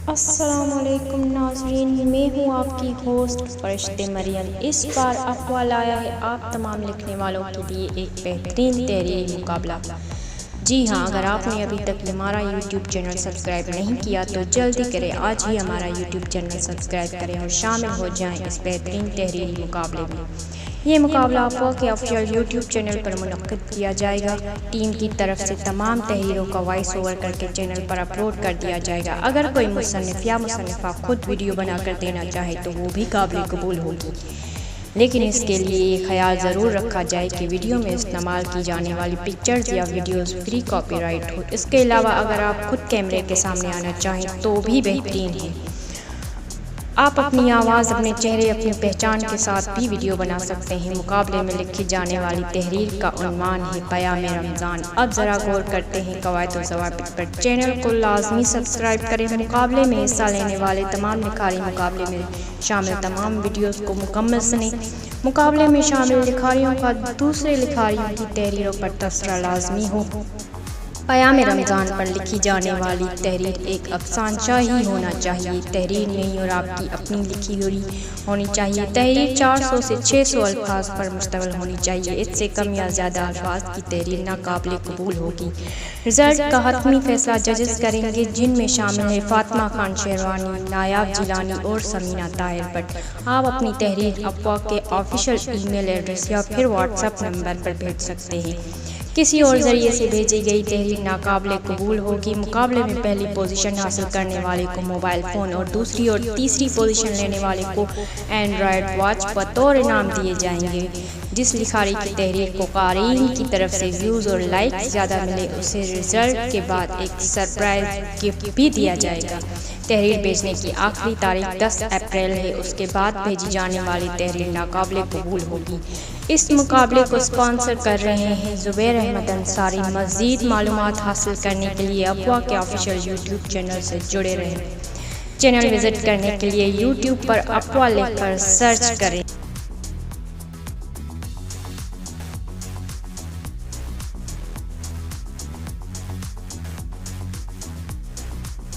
السلام علیکم ناظرین، میں ہوں آپ کی ہوسٹ فرشتے مریم۔ اس بار افواہ لایا ہے آپ تمام لکھنے والوں کے لیے ایک بہترین تحریری مقابلہ۔ جی ہاں، اگر آپ نے ابھی تک ہمارا یوٹیوب چینل سبسکرائب نہیں کیا تو جلدی کریں، آج ہی ہمارا یوٹیوب چینل سبسکرائب کریں اور شامل ہو جائیں اس بہترین تحریری مقابلے میں۔ یہ مقابلہ افواہ کے آفیشیل یوٹیوب چینل پر منعقد کیا جائے گا۔ ٹیم کی طرف سے تمام تحریروں کا وائس اوور کر کے چینل پر اپلوڈ کر دیا جائے گا۔ اگر کوئی مصنف یا مصنفہ خود ویڈیو بنا کر دینا چاہے تو وہ بھی قابل قبول ہوگی، لیکن اس کے لیے یہ خیال ضرور رکھا جائے کہ ویڈیو میں استعمال کی جانے والی پکچرز یا ویڈیوز فری کاپی رائٹ ہو۔ اس کے علاوہ اگر آپ خود کیمرے کے سامنے آنا چاہیں تو بھی بہترین ہے۔ آپ اپنی آواز، اپنے چہرے، اپنی پہچان کے ساتھ بھی ویڈیو بنا سکتے ہیں۔ مقابلے میں لکھی جانے والی تحریر کا عنوان ہے پیام رمضان۔ اب ذرا غور کرتے ہیں قواعد و ضوابط پر۔ چینل کو لازمی سبسکرائب کریں۔ مقابلے میں حصہ لینے والے تمام لکھاری مقابلے میں شامل تمام ویڈیوز کو مکمل سنیں۔ مقابلے میں شامل لکھاریوں کا دوسرے لکھاریوں کی تحریروں پر تبصرہ لازمی ہو۔ پیام رمضان پر لکھی جانے والی تحریر ایک افسانچہ ہی ہونا چاہیے، تحریر نہیں، اور آپ کی اپنی لکھی ہوئی ہونی چاہیے۔ تحریر 400 سے 600 الفاظ پر مشتمل ہونی چاہیے۔ اس سے کم یا زیادہ الفاظ کی تحریر ناقابل قبول ہوگی۔ رزلٹ کا حتمی فیصلہ ججز کریں گے، جن میں شامل ہیں فاطمہ خان شیروانی، نایاب جیلانی اور سمینہ طاہر بٹ۔ آپ اپنی تحریر افواہ کے آفیشیل ای میل ایڈریس یا پھر واٹس ایپ نمبر پر بھیج سکتے ہیں۔ کسی اور ذریعے سے بھیجی گئی تحریر ناقابل قبول ہوگی۔ مقابلے میں پہلی پوزیشن حاصل کرنے والے کو موبائل فون اور دوسری اور تیسری پوزیشن لینے والے کو اینڈرائیڈ واچ بطور انعام دیے جائیں گے۔ جس لکھاری کی تحریر کو قارئین کی طرف سے ویوز اور لائک زیادہ ملے اسے رزلٹ کے بعد ایک سرپرائز گفٹ بھی دیا جائے گا۔ تحریر بھیجنے کی آخری تاریخ 10 اپریل ہے، اس کے بعد بھیجی جانے والی تحریر ناقابل قبول ہوگی۔ اس مقابلے کو اسپانسر کر رہے ہیں زبیر احمد انصاری۔ مزید معلومات حاصل کرنے کے لیے افواہ کے آفیشیل یوٹیوب چینل سے جڑے رہیں۔ چینل وزٹ کرنے کے لیے یوٹیوب پر افواہ لکھ کر سرچ کریں۔